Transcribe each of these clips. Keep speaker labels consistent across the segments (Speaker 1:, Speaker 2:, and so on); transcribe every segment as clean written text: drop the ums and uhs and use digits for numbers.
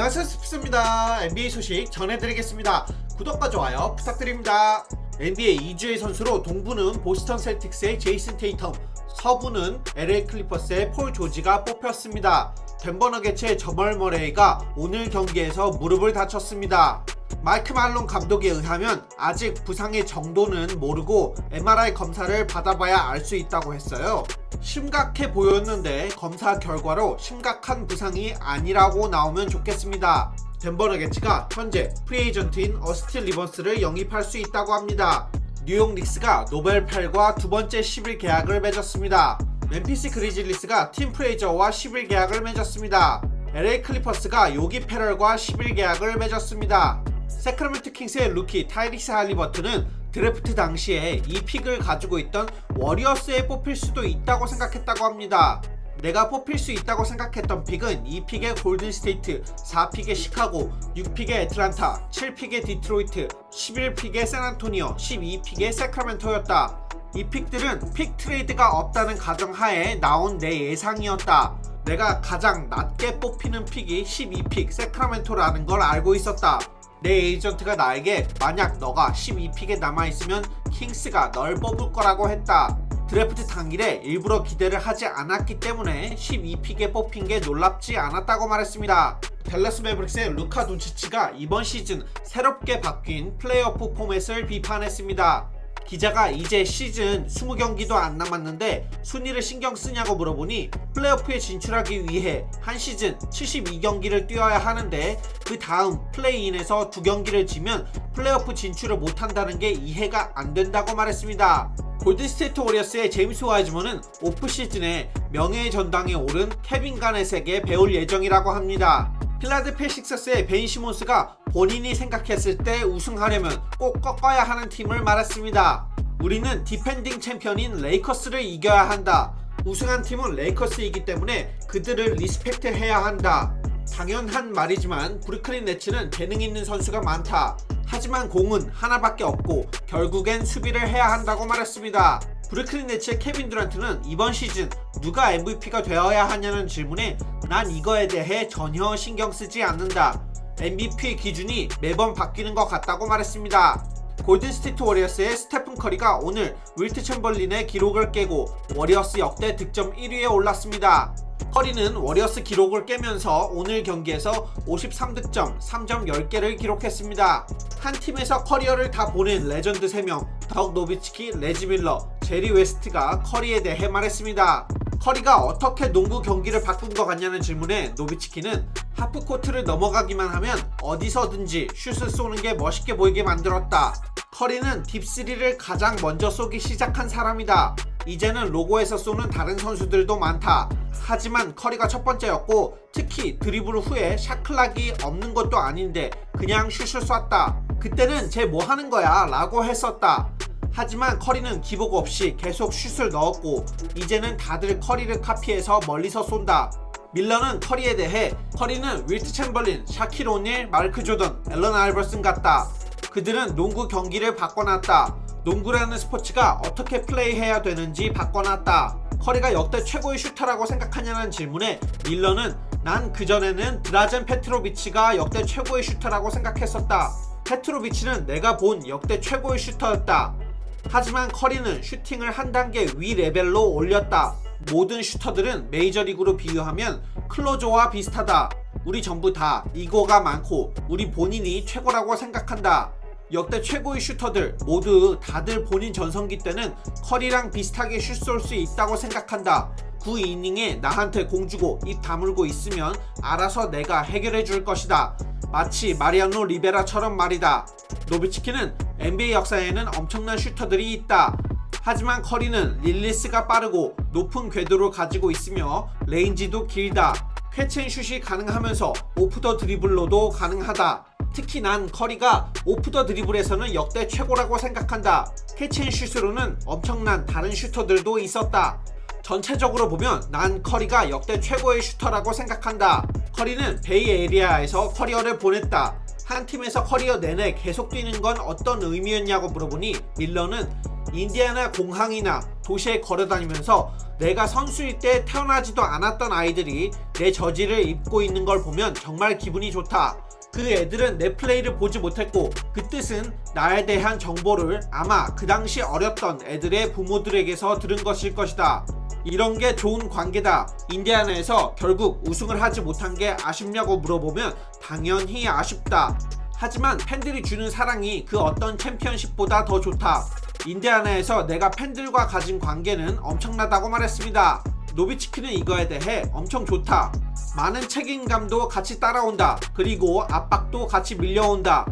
Speaker 1: 안녕하세요, 스피스입니다. NBA 소식 전해드리겠습니다. 구독과 좋아요 부탁드립니다. NBA 2주의 선수로 동부는 보스턴 셀틱스의 제이슨 테이텀, 서부는 LA 클리퍼스의 폴 조지가 뽑혔습니다. 덴버 너겟츠의 저멀 머레이가 오늘 경기에서 무릎을 다쳤습니다. 마이크 말론 감독에 의하면 아직 부상의 정도는 모르고 MRI 검사를 받아봐야 알 수 있다고 했어요. 심각해 보였는데 검사 결과로 심각한 부상이 아니라고 나오면 좋겠습니다. 덴버 너겟츠가 현재 프리에이전트인 어스틴 리버스를 영입할 수 있다고 합니다. 뉴욕 닉스가 노벨 8과 두 번째 10일 계약을 맺었습니다. 멤피스 그리즐리스가 팀 프레이저와 10일 계약을 맺었습니다. LA 클리퍼스가 요기 페럴과 10일 계약을 맺었습니다. 세크라멘토 킹스의 루키 타이리스 할리버튼은 드래프트 당시에 이 픽을 가지고 있던 워리어스에 뽑힐 수도 있다고 생각했다고 합니다. 내가 뽑힐 수 있다고 생각했던 픽은 2픽의 골든스테이트, 4픽의 시카고, 6픽의 애틀란타, 7픽의 디트로이트, 11픽의 샌안토니오, 12픽의 세크라멘토였다. 이 픽들은 픽 트레이드가 없다는 가정하에 나온 내 예상이었다. 내가 가장 낮게 뽑히는 픽이 12픽 세크라멘토라는 걸 알고 있었다. 내 에이전트가 나에게 만약 너가 12픽에 남아있으면 킹스가 널 뽑을 거라고 했다. 드래프트 당일에 일부러 기대를 하지 않았기 때문에 12픽에 뽑힌 게 놀랍지 않았다고 말했습니다. 댈러스 매버릭스의 루카 돈치치가 이번 시즌 새롭게 바뀐 플레이오프 포맷을 비판했습니다. 기자가 이제 시즌 20경기도 안 남았는데 순위를 신경 쓰냐고 물어보니 플레이오프에 진출하기 위해 한 시즌 72경기를 뛰어야 하는데 그 다음 플레이인에서 2경기를 지면 플레이오프 진출을 못한다는 게 이해가 안 된다고 말했습니다. 골든스테이트 워리어스의 제임스 와이즈먼은 오프시즌에 명예의 전당에 오른 케빈 가넷에게 배울 예정이라고 합니다. 필라델피아 식서스의 벤 시몬스가 본인이 생각했을 때 우승하려면 꼭 꺾어야 하는 팀을 말했습니다. 우리는 디펜딩 챔피언인 레이커스를 이겨야 한다. 우승한 팀은 레이커스이기 때문에 그들을 리스펙트 해야 한다. 당연한 말이지만 브루클린 네츠는 재능 있는 선수가 많다. 하지만 공은 하나밖에 없고 결국엔 수비를 해야 한다고 말했습니다. 브루클린 네츠의 케빈 듀란트는 이번 시즌 누가 MVP가 되어야 하냐는 질문에 난 이거에 대해 전혀 신경 쓰지 않는다. MVP 기준이 매번 바뀌는 것 같다고 말했습니다. 골든스테이트 워리어스의 스테픈 커리가 오늘 윌트 챔벌린의 기록을 깨고 워리어스 역대 득점 1위에 올랐습니다. 커리는 워리어스 기록을 깨면서 오늘 경기에서 53득점, 3점 10개를 기록했습니다. 한 팀에서 커리어를 다 보낸 레전드 3명, 덕 노비츠키, 레지 밀러, 제리 웨스트가 커리에 대해 말했습니다. 커리가 어떻게 농구 경기를 바꾼 것 같냐는 질문에 노비츠키는 하프코트를 넘어가기만 하면 어디서든지 슛을 쏘는 게 멋있게 보이게 만들었다. 커리는 딥3를 가장 먼저 쏘기 시작한 사람이다. 이제는 로고에서 쏘는 다른 선수들도 많다. 하지만 커리가 첫 번째였고 특히 드리블 후에 샤클락이 없는 것도 아닌데 그냥 슛을 쐈다. 그때는 쟤 뭐 하는 거야 라고 했었다. 하지만 커리는 기복 없이 계속 슛을 넣었고 이제는 다들 커리를 카피해서 멀리서 쏜다. 밀러는 커리에 대해 커리는 윌트 챔벌린, 샤킬 오닐, 마크 조던, 앨런 아이버슨 같다. 그들은 농구 경기를 바꿔놨다. 농구라는 스포츠가 어떻게 플레이해야 되는지 바꿔놨다. 커리가 역대 최고의 슈터라고 생각하냐는 질문에 밀러는 난 그전에는 드라젠 페트로비치가 역대 최고의 슈터라고 생각했었다. 페트로비치는 내가 본 역대 최고의 슈터였다. 하지만 커리는 슈팅을 한 단계 위 레벨로 올렸다. 모든 슈터들은 메이저리그로 비유하면 클로저와 비슷하다. 우리 전부 다 이고가 많고 우리 본인이 최고라고 생각한다. 역대 최고의 슈터들 모두 다들 본인 전성기 때는 커리랑 비슷하게 슛 쏠 수 있다고 생각한다. 9이닝에 나한테 공 주고 입 다물고 있으면 알아서 내가 해결해 줄 것이다. 마치 마리아노 리베라처럼 말이다. 노비츠키는 NBA 역사에는 엄청난 슈터들이 있다. 하지만 커리는 릴리스가 빠르고 높은 궤도를 가지고 있으며 레인지도 길다. 캐치앤슛이 가능하면서 오프 더 드리블로도 가능하다. 특히 난 커리가 오프 더 드리블에서는 역대 최고라고 생각한다. 캐치앤슛으로는 엄청난 다른 슈터들도 있었다. 전체적으로 보면 난 커리가 역대 최고의 슈터라고 생각한다. 커리는 베이 에리아에서 커리어를 보냈다. 한 팀에서 커리어 내내 계속 뛰는 건 어떤 의미였냐고 물어보니 밀러는 인디애나 공항이나 도시에 걸어다니면서 내가 선수일 때 태어나지도 않았던 아이들이 내 저지를 입고 있는 걸 보면 정말 기분이 좋다. 그 애들은 내 플레이를 보지 못했고 그 뜻은 나에 대한 정보를 아마 그 당시 어렸던 애들의 부모들에게서 들은 것일 것이다. 이런 게 좋은 관계다. 인디애나에서 결국 우승을 하지 못한 게 아쉽냐고 물어보면 당연히 아쉽다. 하지만 팬들이 주는 사랑이 그 어떤 챔피언십보다 더 좋다. 인디애나에서 내가 팬들과 가진 관계는 엄청나다고 말했습니다. 노비츠키는 이거에 대해 엄청 좋다. 많은 책임감도 같이 따라온다. 그리고 압박도 같이 밀려온다.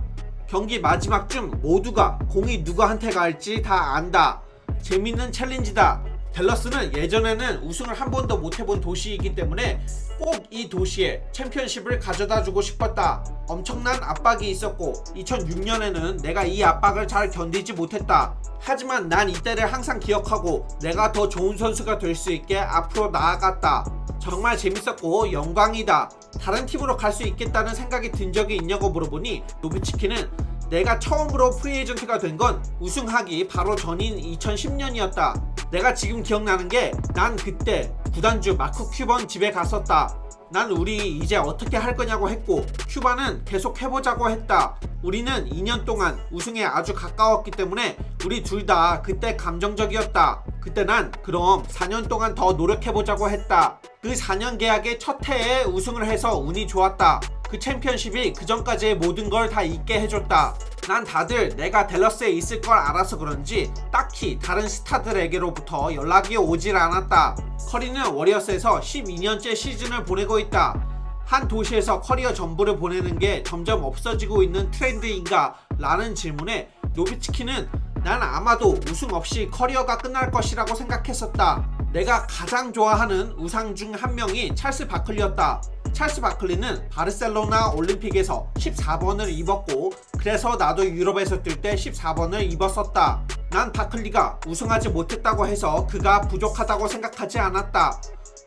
Speaker 1: 경기 마지막쯤 모두가 공이 누구한테 갈지 다 안다. 재밌는 챌린지다. 댈러스는 예전에는 우승을 한 번도 못 해본 도시이기 때문에 꼭 이 도시에 챔피언십을 가져다 주고 싶었다. 엄청난 압박이 있었고 2006년에는 내가 이 압박을 잘 견디지 못했다. 하지만 난 이때를 항상 기억하고 내가 더 좋은 선수가 될 수 있게 앞으로 나아갔다. 정말 재밌었고 영광이다. 다른 팀으로 갈 수 있겠다는 생각이 든 적이 있냐고 물어보니 노비츠키는 내가 처음으로 프리에이전트가 된 건 우승하기 바로 전인 2010년이었다. 내가 지금 기억나는 게 난 그때 구단주 마크 큐번 집에 갔었다. 난 우리 이제 어떻게 할 거냐고 했고 큐바는 계속 해보자고 했다. 우리는 2년 동안 우승에 아주 가까웠기 때문에 우리 둘 다 그때 감정적이었다. 그때 난 그럼 4년 동안 더 노력해보자고 했다. 그 4년 계약의 첫 해에 우승을 해서 운이 좋았다. 그 챔피언십이 그 전까지의 모든 걸 다 잊게 해줬다. 난 다들 내가 댈러스에 있을 걸 알아서 그런지 딱히 다른 스타들에게로부터 연락이 오질 않았다. 커리는 워리어스에서 12년째 시즌을 보내고 있다. 한 도시에서 커리어 전부를 보내는 게 점점 없어지고 있는 트렌드인가? 라는 질문에 노비츠키는 난 아마도 우승 없이 커리어가 끝날 것이라고 생각했었다. 내가 가장 좋아하는 우상 중 한 명이 찰스 바클리였다. 찰스 바클리는 바르셀로나 올림픽에서 14번을 입었고 그래서 나도 유럽에서 뛸 때 14번을 입었었다. 난 바클리가 우승하지 못했다고 해서 그가 부족하다고 생각하지 않았다.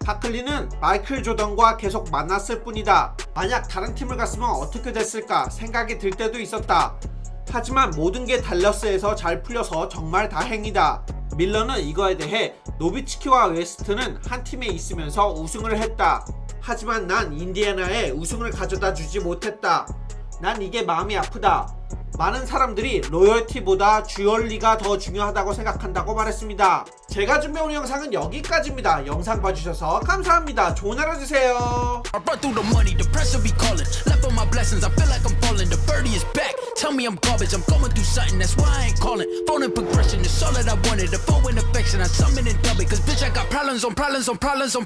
Speaker 1: 바클리는 마이클 조던과 계속 만났을 뿐이다. 만약 다른 팀을 갔으면 어떻게 됐을까 생각이 들 때도 있었다. 하지만 모든 게 댈러스에서 잘 풀려서 정말 다행이다. 밀러는 이거에 대해 노비츠키와 웨스트는 한 팀에 있으면서 우승을 했다. 하지만 난 인디애나에 우승을 가져다 주지 못했다. 난 이게 마음이 아프다. 많은 사람들이 로열티보다 주얼리가 더 중요하다고 생각한다고 말했습니다. 제가 준비해온 영상은 여기까지입니다. 영상 봐주셔서 감사합니다. 좋은 하루 되세요.
Speaker 2: Tell me I'm garbage, I'm going through something, that's why I ain't calling. Phone and progression is all that I wanted. The phone and affection, I summon and dub it. Cause bitch, I got problems on problems on problems on